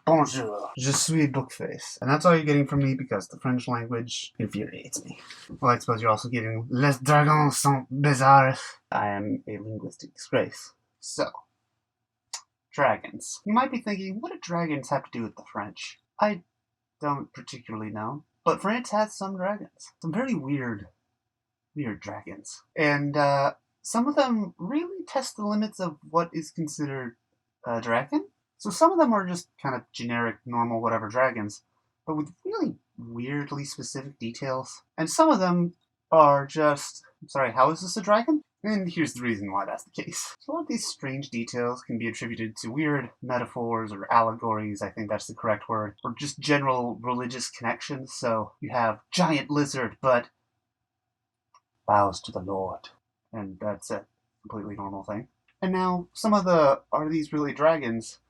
Bonjour, je suis Bookface. And that's all you're getting from me because the French language infuriates me. Well, I suppose you're also getting Les dragons sont bizarres. I am a linguistic disgrace. So, dragons. You might be thinking, what do dragons have to do with the French? I don't particularly know. But France has some dragons. Some very weird dragons. And some of them really test the limits of what is considered a dragon. So some of them are just kind of generic, normal, whatever dragons, but with really weirdly specific details. And some of them are just, sorry, how is this a dragon? And here's the reason why that's the case. So a lot of these strange details can be attributed to weird metaphors or allegories, I think that's the correct word, or just general religious connections. So you have giant lizard, but bows to the Lord. And that's a completely normal thing. And now, some of the, are these really dragons?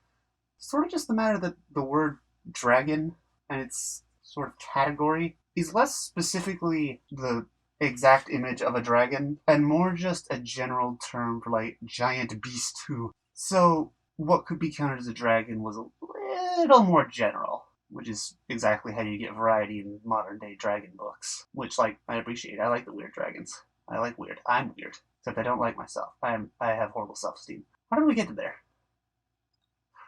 Sort of just the matter that the word dragon and its sort of category is less specifically the exact image of a dragon and more just a general term for like giant beast who. So what could be counted as a dragon was a little more general, which is exactly how you get variety in modern day dragon books, which like I appreciate. I like the weird dragons. I like weird. I'm weird, except I don't like myself. I have horrible self-esteem. How did we get to there?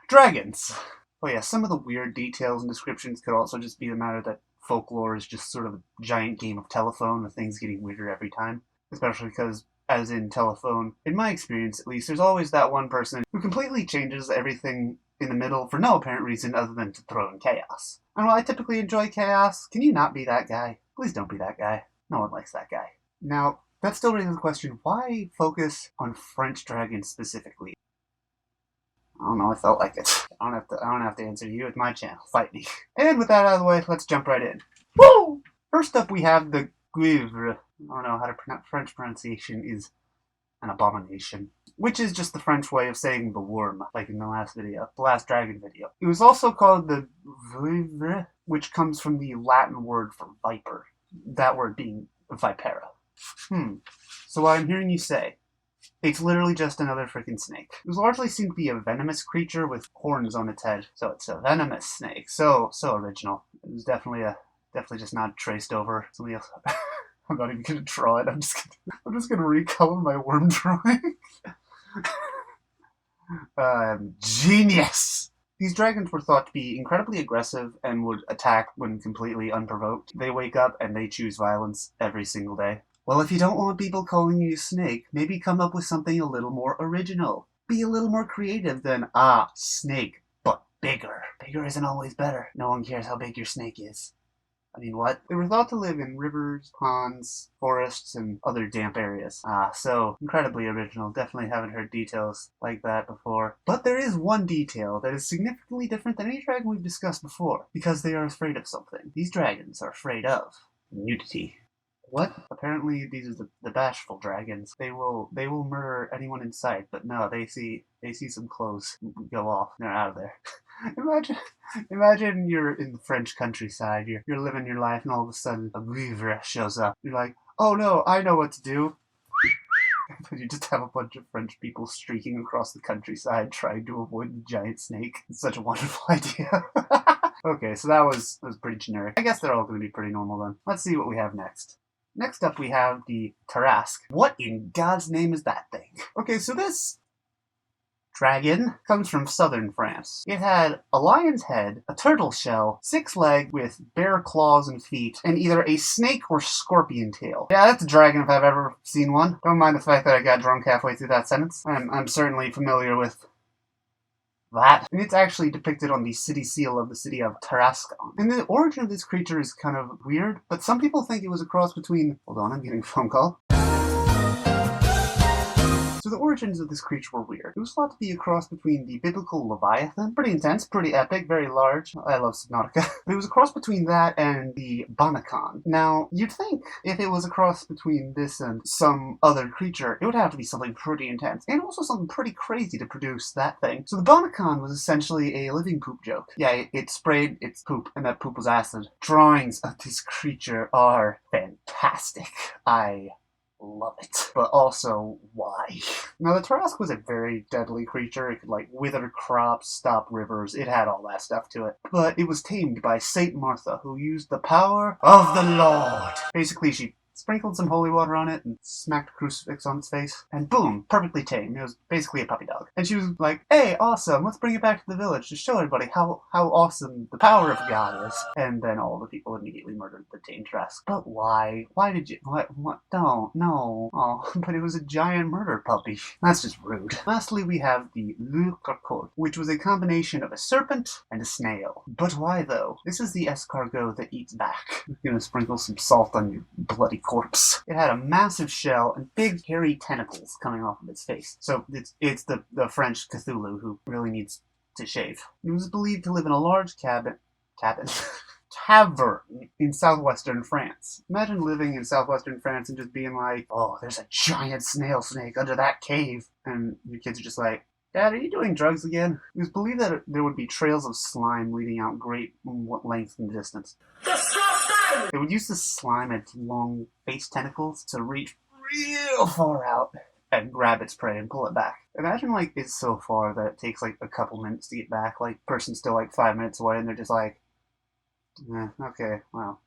Dragons! Oh yeah, some of the weird details and descriptions could also just be the matter that folklore is just sort of a giant game of telephone with things getting weirder every time. Especially because, as in telephone, in my experience at least, there's always that one person who completely changes everything in the middle for no apparent reason other than to throw in chaos. And while I typically enjoy chaos, can you not be that guy? Please don't be that guy. No one likes that guy. Now, that still raises the question, why focus on French dragons specifically? I don't know, I felt like it. I don't have to answer you. It's my channel. Fight me. And with that out of the way, let's jump right in. Woo! First up we have the guivre. I don't know how to pronounce French pronunciation is an abomination. Which is just the French way of saying the worm, like in the last video. The last dragon video. It was also called the guivre, which comes from the Latin word for viper. That word being vipera. So what I'm hearing you say, it's literally just another freaking snake. It was largely seen to be a venomous creature with horns on its head. So it's a venomous snake. So original. It was definitely just not traced over somebody else. I'm not even gonna draw it. I'm just gonna recolor my worm drawing. Genius! These dragons were thought to be incredibly aggressive and would attack when completely unprovoked. They wake up and they choose violence every single day. Well, if you don't want people calling you snake, maybe come up with something a little more original. Be a little more creative than, snake, but bigger. Bigger isn't always better. No one cares how big your snake is. I mean, what? They were thought to live in rivers, ponds, forests, and other damp areas. So incredibly original. Definitely haven't heard details like that before. But there is one detail that is significantly different than any dragon we've discussed before, because they are afraid of something. These dragons are afraid of nudity. What? Apparently these are the bashful dragons. They will murder anyone in sight, but no, they see some clothes go off, and they're out of there. Imagine you're in the French countryside, you're living your life, and all of a sudden a guivre shows up. You're like, oh no, I know what to do. But you just have a bunch of French people streaking across the countryside trying to avoid the giant snake. It's such a wonderful idea. Okay, so that was pretty generic. I guess they're all going to be pretty normal then. Let's see what we have next. Next up we have the Tarasque. What in God's name is that thing? Okay, so this dragon comes from southern France. It had a lion's head, a turtle shell, 6 legs with bare claws and feet, and either a snake or scorpion tail. Yeah, that's a dragon if I've ever seen one. Don't mind the fact that I got drunk halfway through that sentence. I'm certainly familiar with that. And it's actually depicted on the city seal of the city of Tarasque. And the origin of this creature is kind of weird, but some people think it was a cross between... Hold on, I'm getting a phone call. So the origins of this creature were weird. It was thought to be a cross between the biblical Leviathan, pretty intense, pretty epic, very large. I love Subnautica. But it was a cross between that and the Bonacon. Now, you'd think if it was a cross between this and some other creature, it would have to be something pretty intense, and also something pretty crazy to produce that thing. So the Bonacon was essentially a living poop joke. Yeah, it sprayed its poop, and that poop was acid. Drawings of this creature are fantastic. I love it. But also, why? Now, the Tarrasque was a very deadly creature. It could, like, wither crops, stop rivers. It had all that stuff to it. But it was tamed by Saint Martha, who used the power of the Lord. Basically, she sprinkled some holy water on it and smacked a crucifix on its face, and boom, perfectly tame. It was basically a puppy dog. And she was like, hey, awesome, let's bring it back to the village to show everybody how awesome the power of God is. And then all the people immediately murdered the tamed Tarrasque. But why? Why did you? What? Don't. No. Oh, but it was a giant murder puppy. That's just rude. Lastly, we have the Le Carcot, which was a combination of a serpent and a snail. But why, though? This is the escargot that eats back. You're gonna sprinkle some salt on your bloody corpse. It had a massive shell and big hairy tentacles coming off of its face. So it's the French Cthulhu who really needs to shave. It was believed to live in a large tavern in southwestern France. Imagine living in southwestern France and just being like, oh, there's a giant snail snake under that cave. And your kids are just like, Dad, are you doing drugs again? It was believed that there would be trails of slime leading out great length and distance. Disgusting! They would use the slime and long face tentacles to reach real far out and grab its prey and pull it back. Imagine, like, it's so far that it takes, like, a couple minutes to get back. Like, person's still, like, 5 minutes away, and they're just like, okay, well,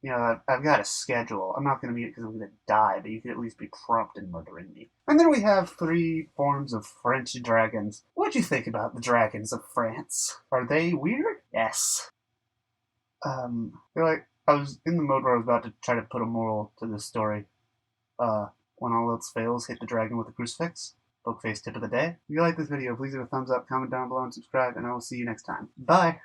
you know, I've got a schedule. I'm not going to meet it because I'm going to die, but you could at least be prompt in murdering me. And then we have 3 forms of French dragons. What'd you think about the dragons of France? Are they weird? Yes. I feel like I was in the mode where I was about to try to put a moral to this story. When all else fails, hit the dragon with a crucifix. Poke face tip of the day. If you like this video, please give a thumbs up, comment down below, and subscribe, and I will see you next time. Bye!